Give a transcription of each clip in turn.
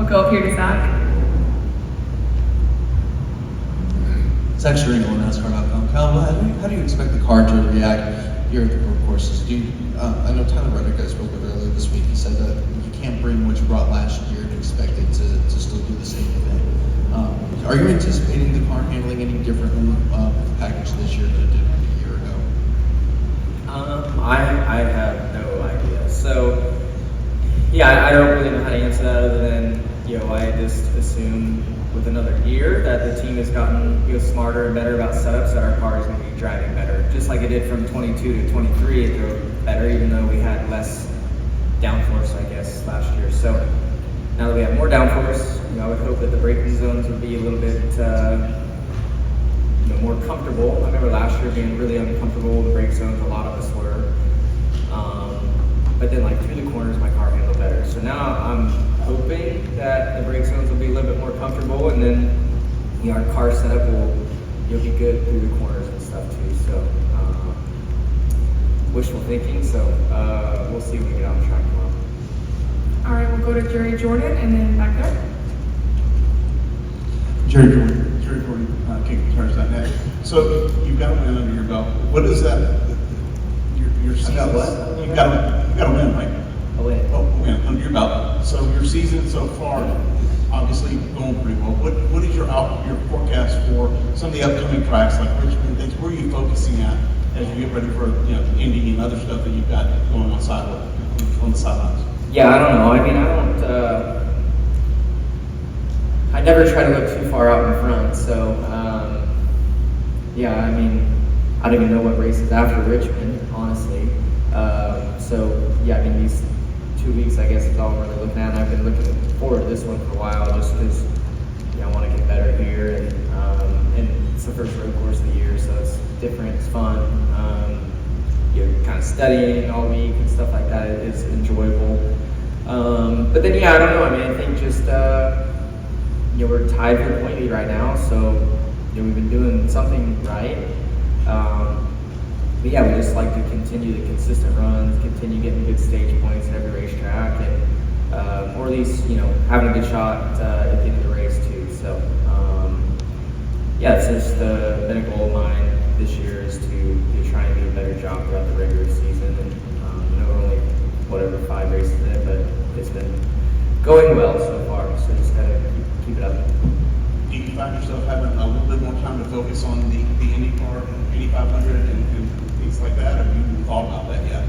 We'll go up here to Zach. Zach Sherino on NASCAR.com. Kyle, how do you expect the car to react here at the road courses? I know Tyler Reddick I spoke with earlier this week. He said that you can't bring what you brought last year and expect it to still do the same thing. Are you anticipating the car handling any differently with the package this year than it did a year ago? I have no idea. So, yeah, I don't really know how to answer that other than, I just assume with another year that the team has gotten smarter and better about setups, that our car is going to be driving better. Just like it did from 22 to 23, it drove better even though we had less downforce, I guess, last year. So now that we have more downforce, I would hope that the braking zones would be a little bit more comfortable. I remember last year being really uncomfortable. The brake zones, a lot of us were. But then through the corners, my car handled better. So now I'm hoping that the brake zones will be a little bit more comfortable, and then our car setup will be good through the corners and stuff too. So wishful thinking. So we'll see when we get on track tomorrow. All right, we'll go to Jerry Jordan and then back there. Jerry Jordan, KickGuitars.net. So you've got a win under your belt. What is that? Your season? I got what? You got a win, right? A win. Oh, a win under your belt. So your season so far, obviously going pretty well. What is your forecast for some of the upcoming tracks like Richmond? Things? Where are you focusing at as you get ready for Indy and other stuff that you've got going on the sidelines? Yeah, I don't know. I mean, I never try to look too far out in front. So, I mean, I don't even know what race is after Richmond, honestly. These 2 weeks, I guess, is all I'm really looking at. And I've been looking forward to this one for a while just because I want to get better here. And it's the first road course of the year, so it's different, it's fun. Kind of studying all week and stuff like that is enjoyable. But then, I don't know. I mean, I think just, we're tied for the point lead right now, so, we've been doing something right. We just like to continue the consistent runs, continue getting good stage points at every racetrack, and, or at least, having a good shot at the end of the race too. So, it's just been a goal of mine this year is to try and do a better job throughout the regular season. And we're only 5 races in, but it's been going well so far. So just gotta keep it up. Do you find yourself having a little bit more time to focus on the Indy car, Indy 500, and things like that? Or have you even thought about that yet?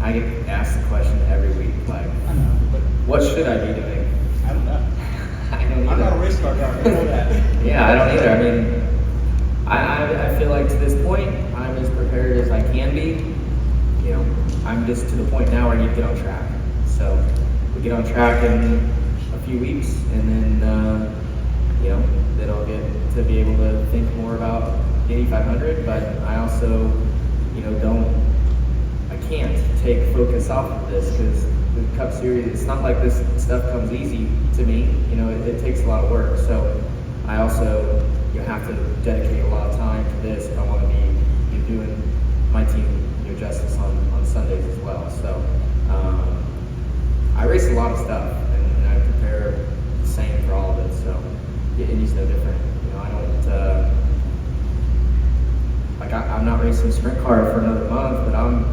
I get asked the question every week, I know, but what should I be doing? I don't know. I don't either. I'm not a race car driver. I know that. Yeah, I don't either. I mean, I feel like to this point, I'm as prepared as I can be. I'm just to the point now where I need to get on track. So we get on track in a few weeks, and then then I'll get to be able to think more about Indy 500. But I also, I can't take focus off of this because the Cup Series, it's not like this stuff comes easy to me. It takes a lot of work. So I also have to dedicate a lot of time to this if I want to be doing my team justice on Sundays as well. So I race a lot of stuff, and I prepare the same for all of it. So Indy's no different. I don't I'm not racing a sprint car for another month, but I'm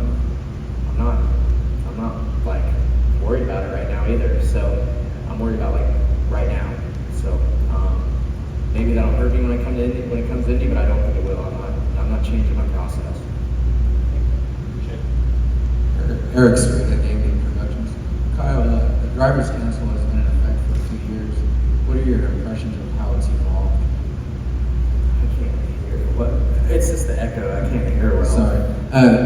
not worried about it right now either. So I'm worried about right now. So maybe that'll hurt me when it comes to Indy, but I don't think it will. I'm not changing my process. Eric Smith at Game Productions. Kyle, the driver's council has been in effect for a few years. What are your impressions of how it's evolved? I can't hear what. It's just the echo. I can't hear well. Sorry.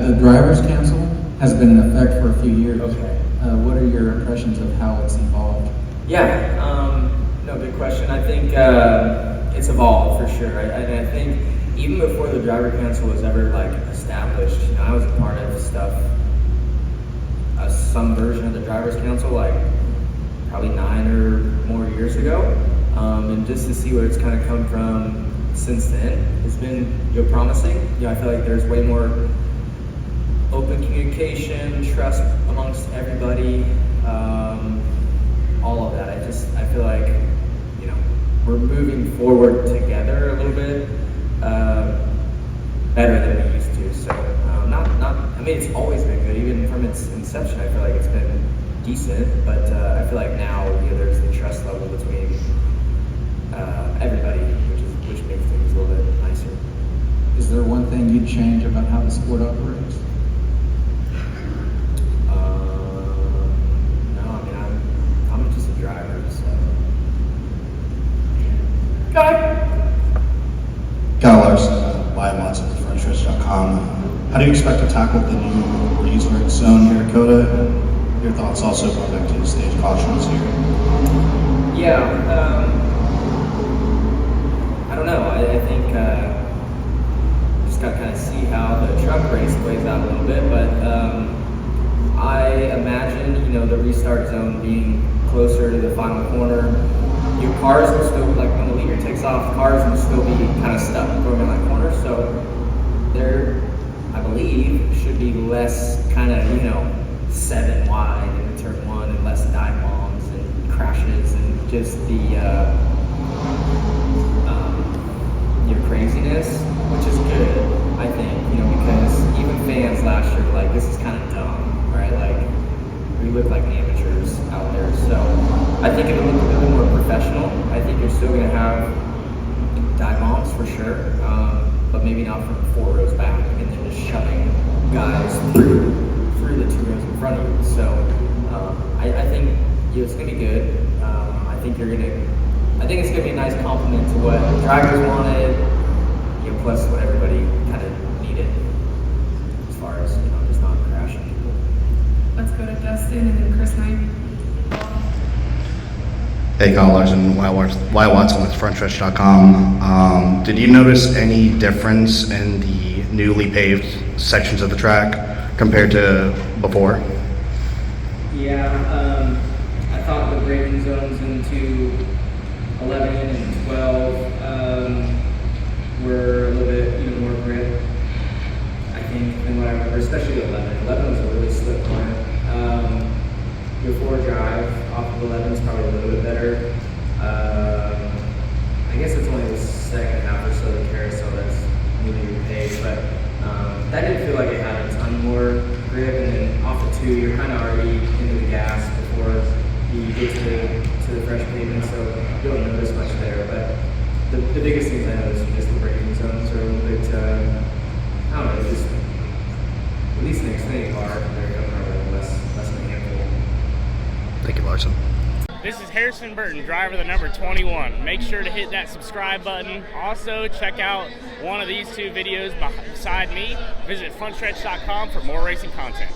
The driver's council has been in effect for a few years. Okay. What are your impressions of how it's evolved? Yeah. No, good question. I think it's evolved for sure. And I think even before the driver council was ever established, I was a part of stuff. Some version of the driver's council, probably 9 or more years ago, and just to see where it's kind of come from since then has been promising. I feel like there's way more open communication, trust amongst everybody. I feel like, you know, we're moving forward together a little bit better than we used to. So I mean, it's always been good, even from its inception. I feel like it's been decent, but I feel like now, you know, there's the trust level between everybody, which makes things a little bit nicer. Is there one thing you'd change about how the sport operates? No, I mean, I'm just a driver, so. Kyle Larson, Wyatt Watson with Frontstretch.com. How do you expect to tackle the new resource zone here at COTA? And your thoughts also going back to the stage cautions here? Yeah, I don't know. I think just got to kind of see how the truck race plays out a little bit, but I imagine, you know, the restart zone being closer to the final corner. Your cars will still, like when the leader takes off, cars will still be kind of stuck going around that corner. So there, I believe, should be less kind of, you know, 7 wide in turn 1 and less dive bombs and crashes and just the your craziness, which is good, I think, you know, because even fans last year were like, this is kind of dumb, right? Like, we look like amateurs out there. So I think it'll look a little bit more professional. I think you're still going to have dive bombs for sure, but maybe not from 4 rows back and then just shoving guys through the 2 rows in front of you. So I think, you know, it's going to be good. I think it's going to be a nice compliment to what drivers wanted, you know, plus what everybody kind of needed as far as, you know, just not crashing people. Let's go to Dustin and then Chris Knight. Hey, Kyle Larson, Wyatt Watson with Frontstretch.com. Did you notice any difference in the newly paved sections of the track compared to before? Yeah, I thought the braking zones into 11 and 12 were a little bit even more grip, I think, than what I remember, especially 11. 11 was a really slick corner. Your 4 drive off of 11 is probably a little bit better. I guess it's only the second half or so of the carousel that's newly repaved, but that didn't feel like it had a ton more grip. And then off of 2, you're kind of already into the gas before you get to the fresh pavement, so you don't notice much there. But the biggest things I noticed are just the braking zones are a little bit, I don't know, just at least an Xfinity car, they're coming out with less than a handful. Thank you, Larson. This is Harrison Burton, driver the number 21. Make sure to hit that subscribe button. Also, check out one of these 2 videos beside me. Visit Frontstretch.com for more racing content.